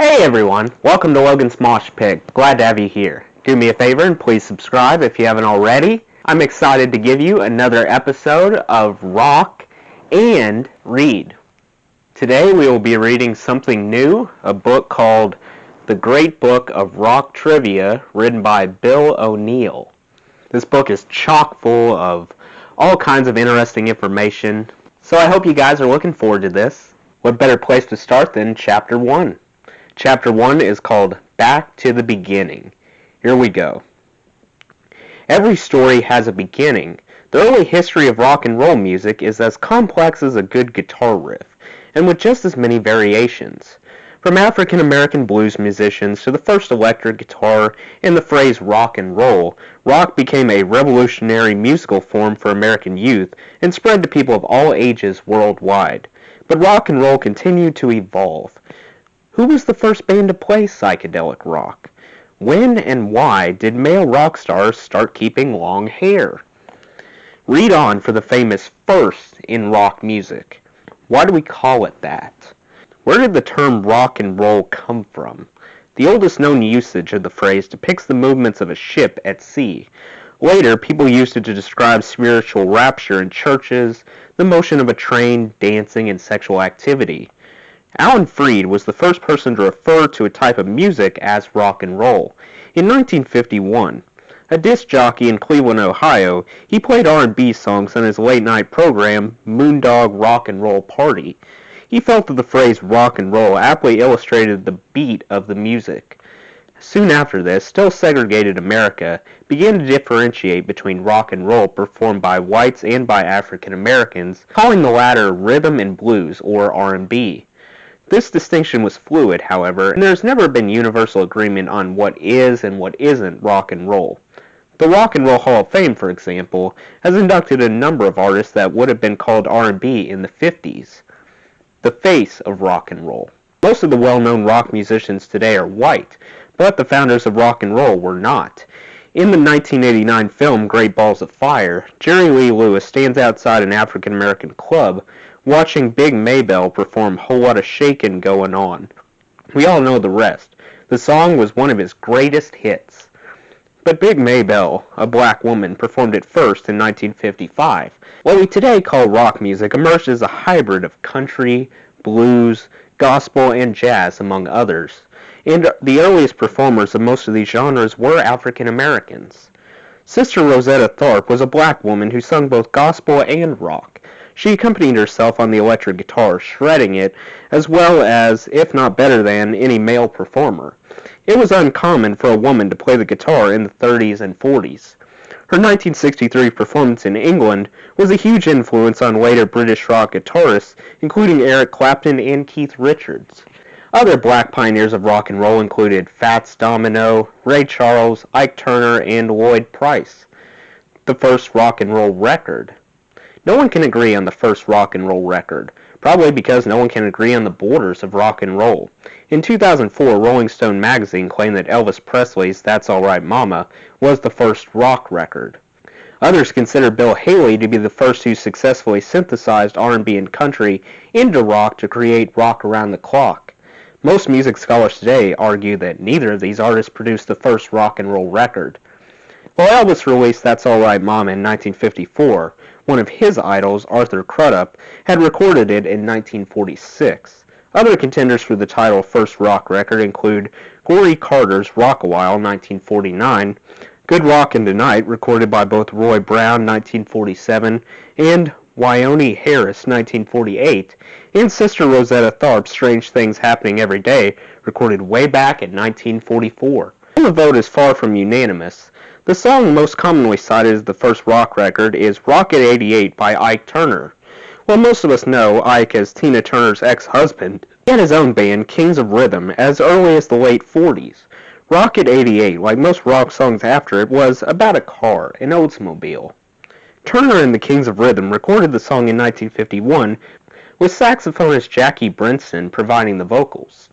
Hey everyone, welcome to Logan's Mosh Pit. Glad to have you here. Do me a favor and please subscribe if you haven't already. I'm excited to give you another episode of Rock and Read. Today we will be reading something new, a book called The Great Book of Rock Trivia, written by Bill O'Neill. This book is chock full of all kinds of interesting information, so I hope you guys are looking forward to this. What better place to start than Chapter 1? Chapter 1 is called Back to the Beginning. Here we go. Every story has a beginning. The early history of rock and roll music is as complex as a good guitar riff, and with just as many variations. From African American blues musicians to the first electric guitar and the phrase rock and roll, rock became a revolutionary musical form for American youth and spread to people of all ages worldwide. But rock and roll continued to evolve. Who was the first band to play psychedelic rock? When and why did male rock stars start keeping long hair? Read on for the famous first in rock music. Why do we call it that? Where did the term rock and roll come from? The oldest known usage of the phrase depicts the movements of a ship at sea. Later, people used it to describe spiritual rapture in churches, the motion of a train, dancing, and sexual activity. Alan Freed was the first person to refer to a type of music as rock and roll. In 1951, a disc jockey in Cleveland, Ohio, he played R&B songs on his late-night program, Moondog Rock and Roll Party. He felt that the phrase rock and roll aptly illustrated the beat of the music. Soon after this, still segregated America began to differentiate between rock and roll performed by whites and by African Americans, calling the latter rhythm and blues, or R&B. This distinction was fluid, however, and there's never been universal agreement on what is and what isn't rock and roll. The Rock and Roll Hall of Fame, for example, has inducted a number of artists that would have been called R&B in the 50s. The face of rock and roll. Most of the well-known rock musicians today are white, but the founders of rock and roll were not. In the 1989 film Great Balls of Fire, Jerry Lee Lewis stands outside an African American club watching Big Maybelle perform Whole Lotta Shakin' Goin' On. We all know the rest. The song was one of his greatest hits. But Big Maybelle, a black woman, performed it first in 1955. What we today call rock music emerged as a hybrid of country, blues, gospel, and jazz, among others. And the earliest performers of most of these genres were African Americans. Sister Rosetta Tharpe was a black woman who sung both gospel and rock. She accompanied herself on the electric guitar, shredding it, as well as, if not better than, any male performer. It was uncommon for a woman to play the guitar in the 30s and 40s. Her 1963 performance in England was a huge influence on later British rock guitarists, including Eric Clapton and Keith Richards. Other black pioneers of rock and roll included Fats Domino, Ray Charles, Ike Turner, and Lloyd Price. The first rock and roll record. No one can agree on the first rock and roll record, probably because no one can agree on the borders of rock and roll. In 2004, Rolling Stone magazine claimed that Elvis Presley's That's Alright Mama was the first rock record. Others consider Bill Haley to be the first who successfully synthesized R&B and country into rock to create Rock Around the Clock. Most music scholars today argue that neither of these artists produced the first rock and roll record. While Elvis released That's Alright Mama in 1954, one of his idols, Arthur Crudup, had recorded it in 1946. Other contenders for the title First Rock Record include Corey Carter's Rock-A-While, 1949, Good Rockin' Tonight, recorded by both Roy Brown, 1947, and Wyone Harris, 1948, and Sister Rosetta Tharpe's Strange Things Happening Every Day, recorded way back in 1944. While the vote is far from unanimous, the song most commonly cited as the first rock record is Rocket 88 by Ike Turner. While most of us know Ike as Tina Turner's ex-husband, he had his own band, Kings of Rhythm, as early as the late 40s. Rocket 88, like most rock songs after it, was about a car, an Oldsmobile. Turner and the Kings of Rhythm recorded the song in 1951, with saxophonist Jackie Brenston providing the vocals.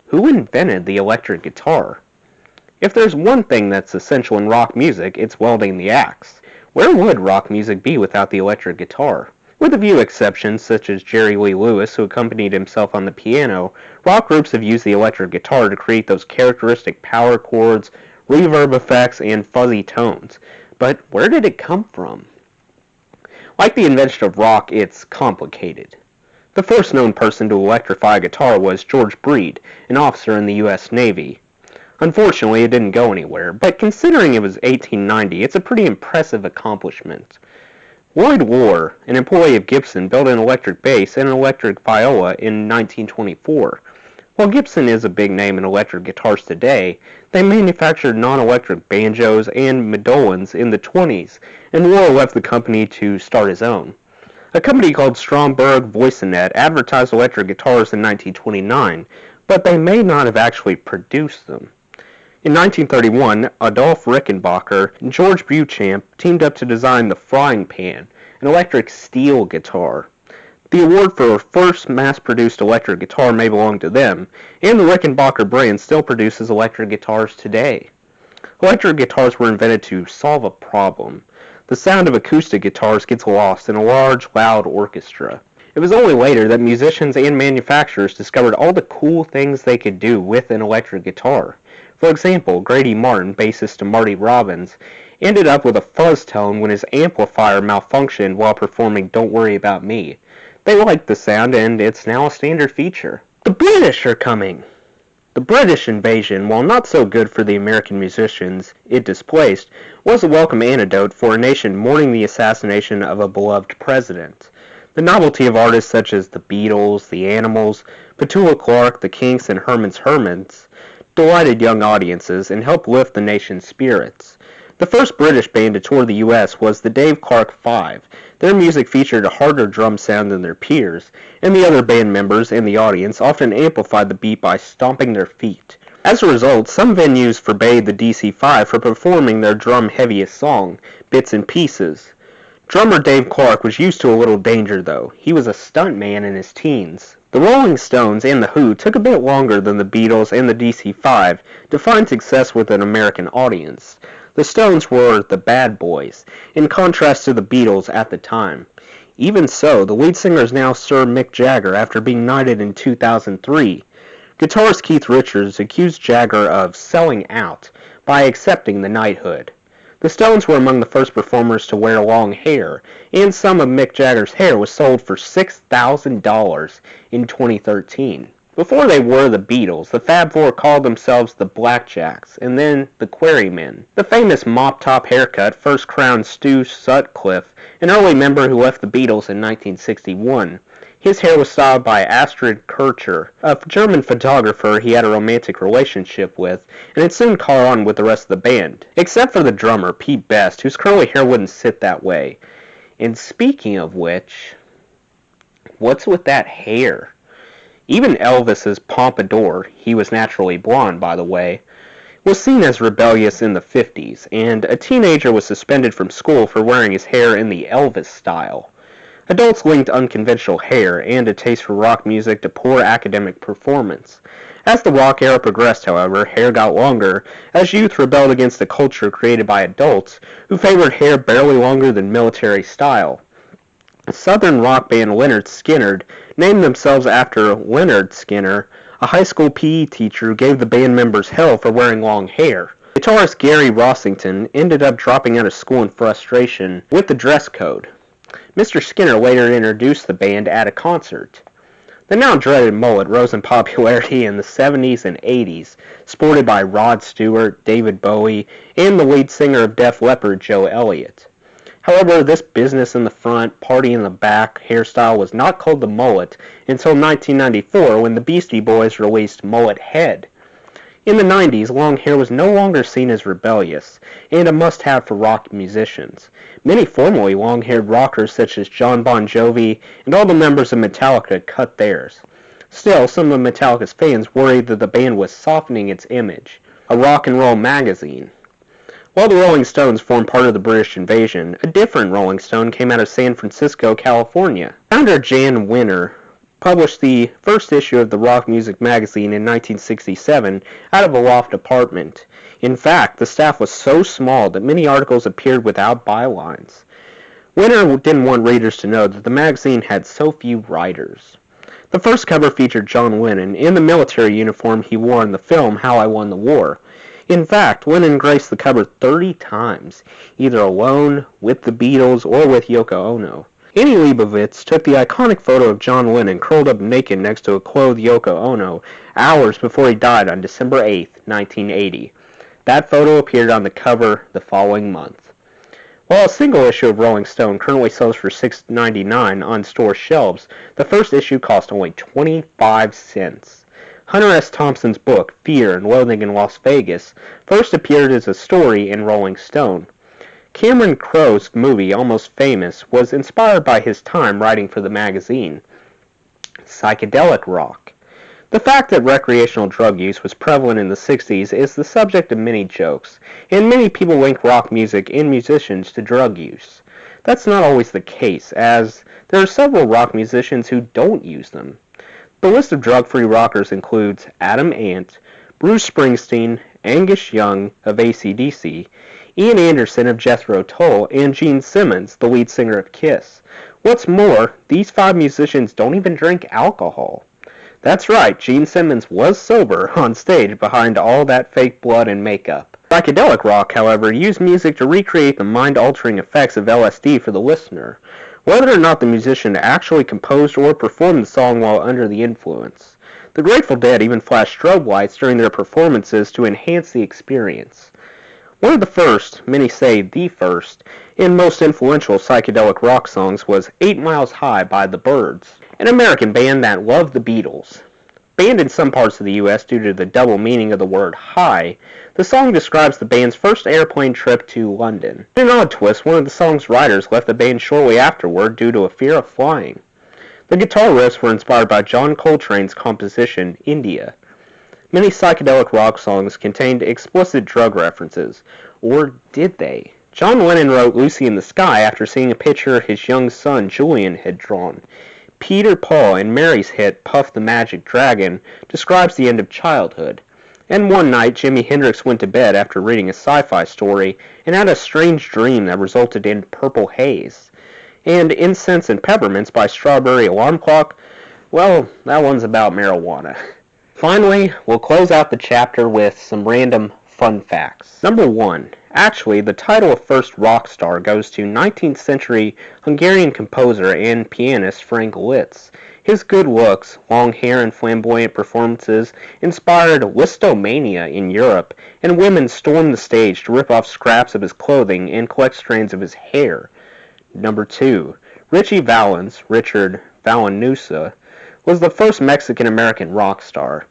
Who invented the electric guitar? If there's one thing that's essential in rock music, it's welding the axe. Where would rock music be without the electric guitar? With a few exceptions, such as Jerry Lee Lewis, who accompanied himself on the piano, rock groups have used the electric guitar to create those characteristic power chords, reverb effects, and fuzzy tones. But where did it come from? Like the invention of rock, it's complicated. The first known person to electrify a guitar was George Breed, an officer in the U.S. Navy. Unfortunately, it didn't go anywhere, but considering it was 1890, it's a pretty impressive accomplishment. Lloyd Lohr, an employee of Gibson, built an electric bass and an electric viola in 1924. While Gibson is a big name in electric guitars today, they manufactured non-electric banjos and mandolins in the 20s, and Lohr left the company to start his own. A company called Stromberg Voicenet advertised electric guitars in 1929, but they may not have actually produced them. In 1931, Adolf Rickenbacker and George Beauchamp teamed up to design the Frying Pan, an electric steel guitar. The award for first mass-produced electric guitar may belong to them, and the Rickenbacker brand still produces electric guitars today. Electric guitars were invented to solve a problem. The sound of acoustic guitars gets lost in a large, loud orchestra. It was only later that musicians and manufacturers discovered all the cool things they could do with an electric guitar. For example, Grady Martin, bassist to Marty Robbins, ended up with a fuzz tone when his amplifier malfunctioned while performing Don't Worry About Me. They liked the sound, and it's now a standard feature. The British are coming! The British invasion, while not so good for the American musicians it displaced, was a welcome antidote for a nation mourning the assassination of a beloved president. The novelty of artists such as the Beatles, the Animals, Petula Clark, the Kinks, and Herman's Hermits delighted young audiences and helped lift the nation's spirits. The first British band to tour the U.S. was the Dave Clark Five. Their music featured a harder drum sound than their peers, and the other band members and the audience often amplified the beat by stomping their feet. As a result, some venues forbade the DC-5 from performing their drum-heaviest song, Bits and Pieces. Drummer Dave Clark was used to a little danger, though. He was a stuntman in his teens. The Rolling Stones and The Who took a bit longer than the Beatles and the DC-5 to find success with an American audience. The Stones were the bad boys, in contrast to the Beatles at the time. Even so, the lead singer is now Sir Mick Jagger after being knighted in 2003. Guitarist Keith Richards accused Jagger of selling out by accepting the knighthood. The Stones were among the first performers to wear long hair, and some of Mick Jagger's hair was sold for $6,000 in 2013. Before they were the Beatles, the Fab Four called themselves the Blackjacks, and then the Quarrymen. The famous mop-top haircut first crowned Stu Sutcliffe, an early member who left the Beatles in 1961. His hair was styled by Astrid Kircher, a German photographer he had a romantic relationship with, and it soon caught on with the rest of the band, except for the drummer, Pete Best, whose curly hair wouldn't sit that way. And speaking of which, what's with that hair? Even Elvis's pompadour, he was naturally blonde by the way, was seen as rebellious in the 50s, and a teenager was suspended from school for wearing his hair in the Elvis style. Adults linked unconventional hair and a taste for rock music to poor academic performance. As the rock era progressed, however, hair got longer, as youth rebelled against a culture created by adults who favored hair barely longer than military style. Southern rock band Lynyrd Skynyrd named themselves after Leonard Skinner, a high school PE teacher who gave the band members hell for wearing long hair. Guitarist Gary Rossington ended up dropping out of school in frustration with the dress code. Mr. Skinner later introduced the band at a concert. The now dreaded mullet rose in popularity in the 70s and 80s, sported by Rod Stewart, David Bowie, and the lead singer of Def Leppard, Joe Elliott. However, this business in the front, party in the back hairstyle was not called the mullet until 1994 when the Beastie Boys released Mullet Head. In the 90s, long hair was no longer seen as rebellious, and a must-have for rock musicians. Many formerly long-haired rockers such as John Bon Jovi and all the members of Metallica cut theirs. Still, some of Metallica's fans worried that the band was softening its image. A rock and roll magazine. While the Rolling Stones formed part of the British invasion, a different Rolling Stone came out of San Francisco, California. Founder Jan Winter published the first issue of the rock music magazine in 1967 out of a loft apartment. In fact, the staff was so small that many articles appeared without bylines. Winter didn't want readers to know that the magazine had so few writers. The first cover featured John Lennon in the military uniform he wore in the film How I Won the War. In fact, Lennon graced the cover 30 times, either alone, with the Beatles, or with Yoko Ono. Annie Leibovitz took the iconic photo of John Lennon curled up naked next to a clothed Yoko Ono hours before he died on December 8, 1980. That photo appeared on the cover the following month. While a single issue of Rolling Stone currently sells for $6.99 on store shelves, the first issue cost only 25 cents. Hunter S. Thompson's book, Fear and Loathing in Las Vegas, first appeared as a story in Rolling Stone. Cameron Crowe's movie, Almost Famous, was inspired by his time writing for the magazine. Psychedelic rock. The fact that recreational drug use was prevalent in the 60s is the subject of many jokes, and many people link rock music and musicians to drug use. That's not always the case, as there are several rock musicians who don't use them. The list of drug-free rockers includes Adam Ant, Bruce Springsteen, Angus Young of AC/DC, Ian Anderson of Jethro Tull, and Gene Simmons, the lead singer of Kiss. What's more, these 5 musicians don't even drink alcohol. That's right, Gene Simmons was sober on stage behind all that fake blood and makeup. Psychedelic rock, however, used music to recreate the mind-altering effects of LSD for the listener, whether or not the musician actually composed or performed the song while under the influence. The Grateful Dead even flashed strobe lights during their performances to enhance the experience. One of the first, many say the first, and most influential psychedelic rock songs was 8 Miles High by the Byrds, an American band that loved the Beatles. Banned in some parts of the U.S. due to the double meaning of the word high, the song describes the band's first airplane trip to London. In an odd twist, one of the song's writers left the band shortly afterward due to a fear of flying. The guitar riffs were inspired by John Coltrane's composition, India. Many psychedelic rock songs contained explicit drug references. Or did they? John Lennon wrote Lucy in the Sky after seeing a picture his young son Julian had drawn. Peter, Paul, and Mary's hit Puff the Magic Dragon describes the end of childhood. And one night, Jimi Hendrix went to bed after reading a sci-fi story and had a strange dream that resulted in Purple Haze. And Incense and Peppermints by Strawberry Alarm Clock, well, that one's about marijuana. Finally, we'll close out the chapter with some random fun facts. Number 1. Actually, the title of first rock star goes to 19th century Hungarian composer and pianist Frank Liszt. His good looks, long hair, and flamboyant performances inspired listomania in Europe, and women stormed the stage to rip off scraps of his clothing and collect strands of his hair. Number 2. Richie Valens, Richard Valenusa, was the first Mexican-American rock star.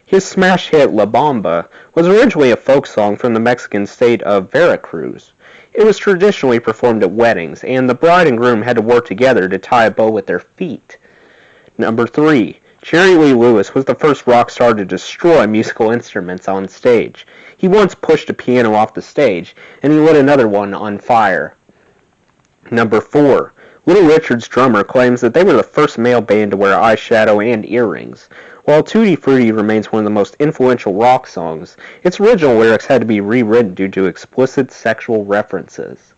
His smash hit La Bamba was originally a folk song from the Mexican state of Veracruz. It was traditionally performed at weddings, and the bride and groom had to work together to tie a bow with their feet. Number 3. Jerry Lee Lewis was the first rock star to destroy musical instruments on stage. He once pushed a piano off the stage, and he lit another one on fire. Number 4. Little Richard's drummer claims that they were the first male band to wear eyeshadow and earrings. While Tutti Frutti remains one of the most influential rock songs, its original lyrics had to be rewritten due to explicit sexual references.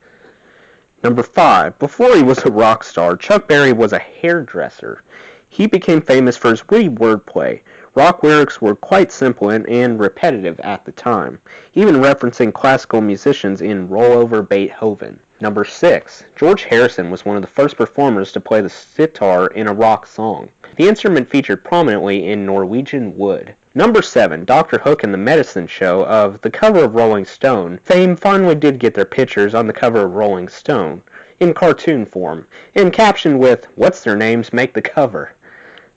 Number 5. Before he was a rock star, Chuck Berry was a hairdresser. He became famous for his witty wordplay. Rock lyrics were quite simple and repetitive at the time, even referencing classical musicians in Roll Over Beethoven. Number 6. George Harrison was one of the first performers to play the sitar in a rock song. The instrument featured prominently in Norwegian Wood. Number 7. Dr. Hook and the Medicine Show of the cover of Rolling Stone fame finally did get their pictures on the cover of Rolling Stone, in cartoon form, and captioned with, "What's their names make the cover?"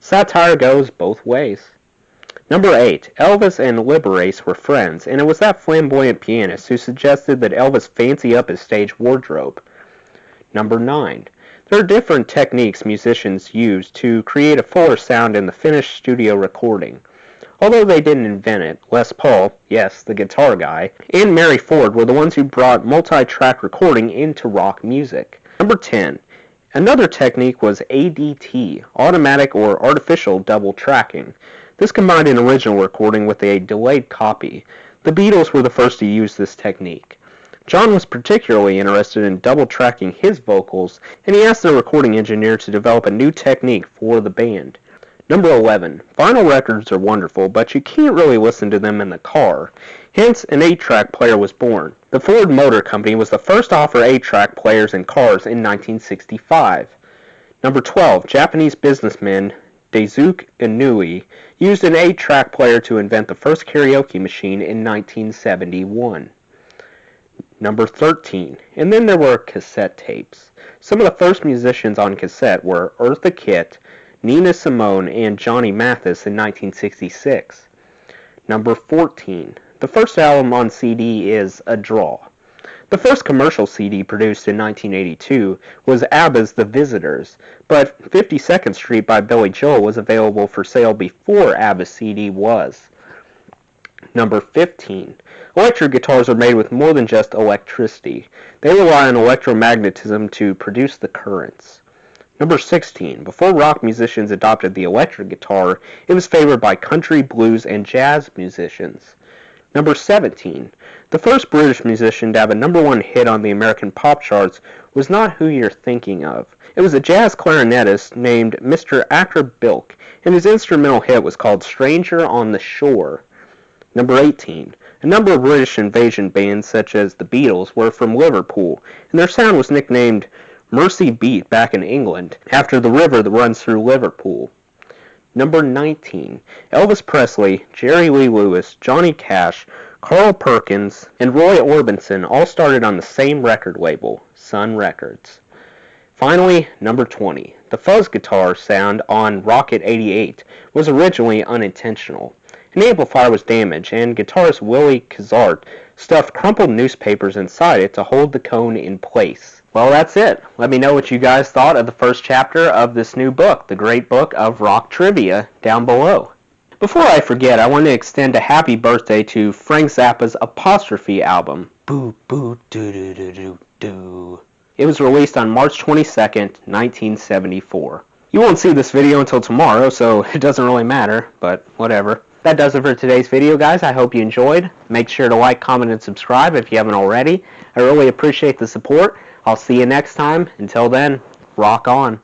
Satire goes both ways. Number 8. Elvis and Liberace were friends, and it was that flamboyant pianist who suggested that Elvis fancy up his stage wardrobe. Number 9. There are different techniques musicians use to create a fuller sound in the finished studio recording. Although they didn't invent it, Les Paul, yes, the guitar guy, and Mary Ford were the ones who brought multi-track recording into rock music. Number 10. Another technique was ADT, automatic or artificial double tracking. This combined an original recording with a delayed copy. The Beatles were the first to use this technique. John was particularly interested in double-tracking his vocals, and he asked the recording engineer to develop a new technique for the band. Number 11. Vinyl records are wonderful, but you can't really listen to them in the car. Hence, an 8-track player was born. The Ford Motor Company was the first to offer 8-track players in cars in 1965. Number 12. Japanese businessman Daisuke Inui used an 8-track player to invent the first karaoke machine in 1971. Number 13. And then there were cassette tapes. Some of the first musicians on cassette were Eartha Kitt, Nina Simone, and Johnny Mathis in 1966. Number 14. The first album on CD is A Draw. The first commercial CD produced in 1982 was ABBA's The Visitors, but 52nd Street by Billy Joel was available for sale before ABBA's CD was. Number 15. Electric guitars are made with more than just electricity. They rely on electromagnetism to produce the currents. Number 16. Before rock musicians adopted the electric guitar, it was favored by country, blues, and jazz musicians. Number 17. The first British musician to have a number 1 hit on the American pop charts was not who you're thinking of. It was a jazz clarinetist named Mr. Acker Bilk, and his instrumental hit was called Stranger on the Shore. Number 18. A number of British invasion bands such as the Beatles were from Liverpool, and their sound was nicknamed Mersey Beat back in England, after the river that runs through Liverpool. Number 19. Elvis Presley, Jerry Lee Lewis, Johnny Cash, Carl Perkins, and Roy Orbison all started on the same record label, Sun Records. Finally, number 20. The fuzz guitar sound on Rocket 88 was originally unintentional. An amplifier was damaged, and guitarist Willie Kazart stuffed crumpled newspapers inside it to hold the cone in place. Well, that's it. Let me know what you guys thought of the first chapter of this new book, The Great Book of Rock Trivia, down below. Before I forget, I want to extend a happy birthday to Frank Zappa's Apostrophe album, Boo Boo Doo Doo Doo Doo Doo. It was released on March 22nd, 1974. You won't see this video until tomorrow, so it doesn't really matter, but whatever. That does it for today's video, guys. I hope you enjoyed. Make sure to like, comment, and subscribe if you haven't already. I really appreciate the support. I'll see you next time. Until then, rock on.